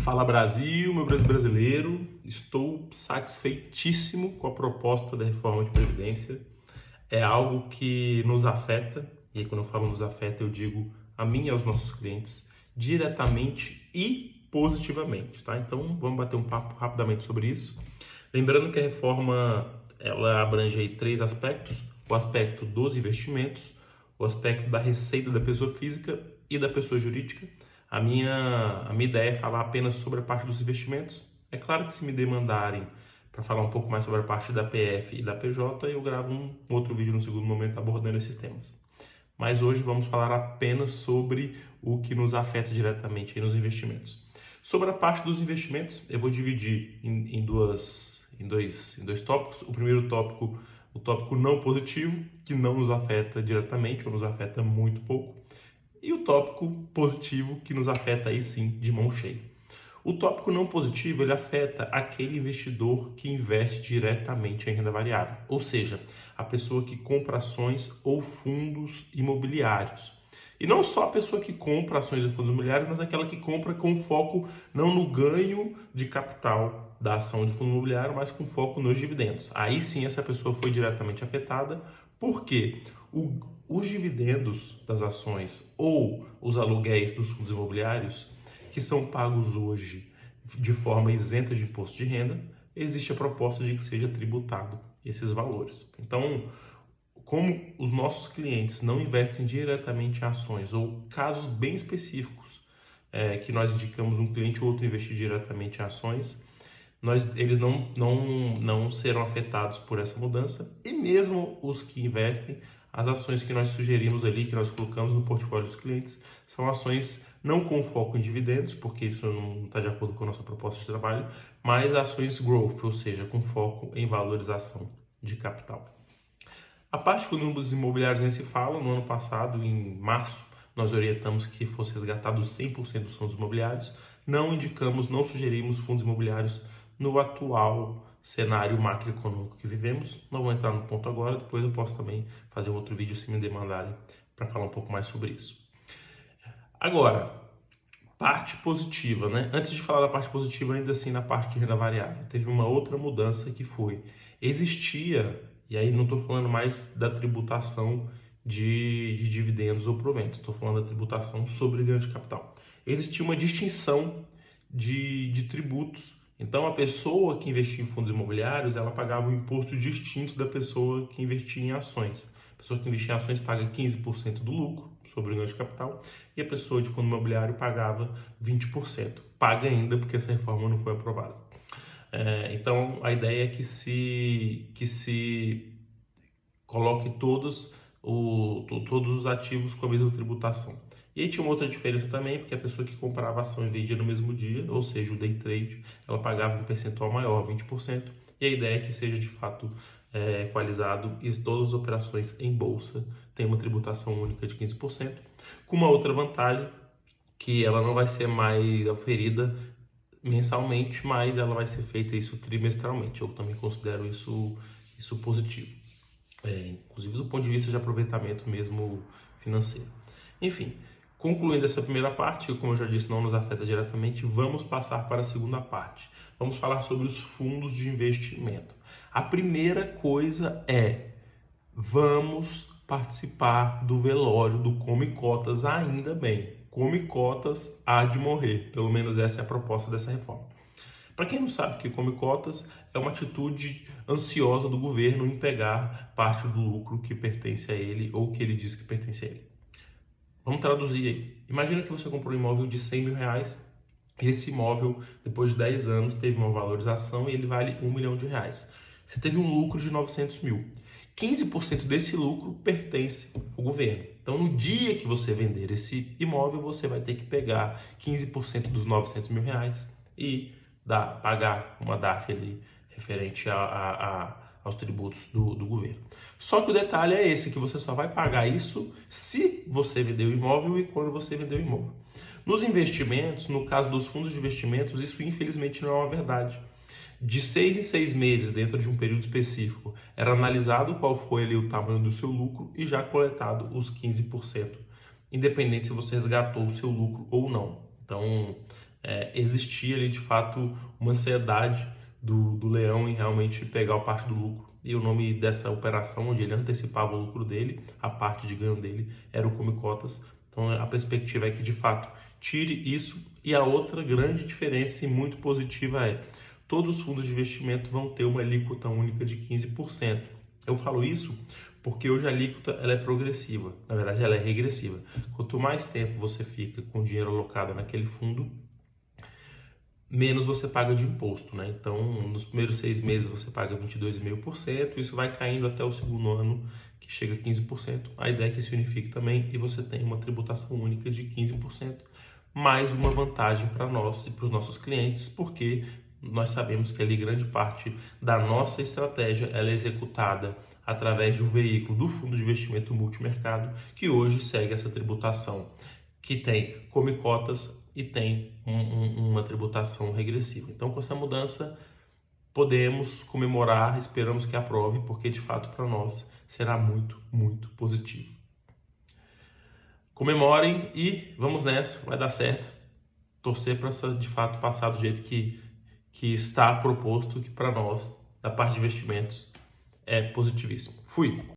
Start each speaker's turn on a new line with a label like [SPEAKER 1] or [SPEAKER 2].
[SPEAKER 1] Fala Brasil, meu Brasil brasileiro, estou satisfeitíssimo com a proposta da reforma de Previdência. É algo que nos afeta, e aí quando eu falo nos afeta eu digo a mim e aos nossos clientes, diretamente e positivamente, tá? Então vamos bater um papo rapidamente sobre isso. Lembrando que a reforma ela abrange aí três aspectos: o aspecto dos investimentos, o aspecto da receita da pessoa física e da pessoa jurídica. A minha ideia é falar apenas sobre a parte dos investimentos. É claro que se me demandarem para falar um pouco mais sobre a parte da PF e da PJ, eu gravo um outro vídeo no segundo momento abordando esses temas. Mas hoje vamos falar apenas sobre o que nos afeta diretamente nos investimentos. Sobre a parte dos investimentos, eu vou dividir em dois tópicos. O primeiro tópico, o tópico não positivo, que não nos afeta diretamente ou nos afeta muito pouco. E o tópico positivo, que nos afeta aí sim de mão cheia. O tópico não positivo, ele afeta aquele investidor que investe diretamente em renda variável, ou seja, a pessoa que compra ações ou fundos imobiliários. E não só a pessoa que compra ações e fundos imobiliários, mas aquela que compra com foco não no ganho de capital da ação de fundo imobiliário, mas com foco nos dividendos. Aí sim essa pessoa foi diretamente afetada, porque os dividendos das ações ou os aluguéis dos fundos imobiliários que são pagos hoje de forma isenta de imposto de renda, existe a proposta de que seja tributado esses valores. Então, como os nossos clientes não investem diretamente em ações ou casos bem específicos que nós indicamos um cliente ou outro investir diretamente em ações, eles não serão afetados por essa mudança, e mesmo os que investem, as ações que nós sugerimos ali, que nós colocamos no portfólio dos clientes, são ações não com foco em dividendos, porque isso não está de acordo com a nossa proposta de trabalho, mas ações growth, ou seja, com foco em valorização de capital. A parte de fundos imobiliários nem se fala. No ano passado, em março, nós orientamos que fosse resgatado 100% dos fundos imobiliários. Não indicamos, não sugerimos fundos imobiliários no atual cenário macroeconômico que vivemos. Não vou entrar no ponto agora, depois eu posso também fazer outro vídeo se me demandarem para falar um pouco mais sobre isso. Agora, parte positiva, né? Antes de falar da parte positiva, ainda assim na parte de renda variável, teve uma outra mudança que foi, existia, e aí não estou falando mais da tributação de dividendos ou proventos, estou falando da tributação sobre ganho de capital. Existia uma distinção de tributos. Então, a pessoa que investia em fundos imobiliários, ela pagava um imposto distinto da pessoa que investia em ações. A pessoa que investia em ações paga 15% do lucro sobre o ganho de capital, e a pessoa de fundo imobiliário pagava 20%. Paga ainda, porque essa reforma não foi aprovada. Então, a ideia é que se coloque todos os ativos com a mesma tributação. E aí tinha uma outra diferença também, porque a pessoa que comprava ação e vendia no mesmo dia, ou seja, o day trade, ela pagava um percentual maior, 20%, e a ideia é que seja de fato equalizado e todas as operações em bolsa têm uma tributação única de 15%, com uma outra vantagem, que ela não vai ser mais oferida mensalmente, mas ela vai ser feita isso trimestralmente. Eu também considero isso positivo, inclusive do ponto de vista de aproveitamento mesmo financeiro. Enfim, concluindo essa primeira parte, que como eu já disse não nos afeta diretamente, vamos passar para a segunda parte. Vamos falar sobre os fundos de investimento. A primeira coisa é, vamos participar do velório do Come Cotas, ainda bem. Come Cotas há de morrer, pelo menos essa é a proposta dessa reforma. Para quem não sabe o que come cotas, é uma atitude ansiosa do governo em pegar parte do lucro que pertence a ele ou que ele diz que pertence a ele. Vamos traduzir aí. Imagina que você comprou um imóvel de 100 mil reais e esse imóvel, depois de 10 anos, teve uma valorização e ele vale 1 milhão de reais. Você teve um lucro de 900 mil. 15% desse lucro pertence ao governo. Então, no dia que você vender esse imóvel, você vai ter que pegar 15% dos 900 mil reais e pagar uma DARF ali referente aos tributos do governo. Só que o detalhe é esse, que você só vai pagar isso se você vender o imóvel e quando você vender o imóvel. Nos investimentos, no caso dos fundos de investimentos, isso infelizmente não é uma verdade. De 6 em 6 meses, dentro de um período específico, era analisado qual foi ali o tamanho do seu lucro e já coletado os 15%, independente se você resgatou o seu lucro ou não. Então, existia ali de fato uma ansiedade do leão em realmente pegar o parte do lucro. E o nome dessa operação, onde ele antecipava o lucro dele, a parte de ganho dele, era o Come Cotas. Então, a perspectiva é que de fato tire isso. E a outra grande diferença e muito positiva é: todos os fundos de investimento vão ter uma alíquota única de 15%. Eu falo isso porque hoje a alíquota ela é progressiva, na verdade ela é regressiva. Quanto mais tempo você fica com o dinheiro alocado naquele fundo, menos você paga de imposto, né? Então, nos primeiros 6 meses você paga 22,5%, isso vai caindo até o segundo ano, que chega a 15%. A ideia é que se unifique também e você tem uma tributação única de 15%, mais uma vantagem para nós e para os nossos clientes, porque nós sabemos que ali grande parte da nossa estratégia ela é executada através de um veículo do Fundo de Investimento Multimercado, que hoje segue essa tributação, que tem come cotas e tem uma tributação regressiva. Então, com essa mudança, podemos comemorar, esperamos que aprove, porque de fato para nós será muito, muito positivo. Comemorem e vamos nessa, vai dar certo. Torcer para de fato passar do jeito que está proposto, que para nós, da parte de investimentos, é positivíssimo. Fui!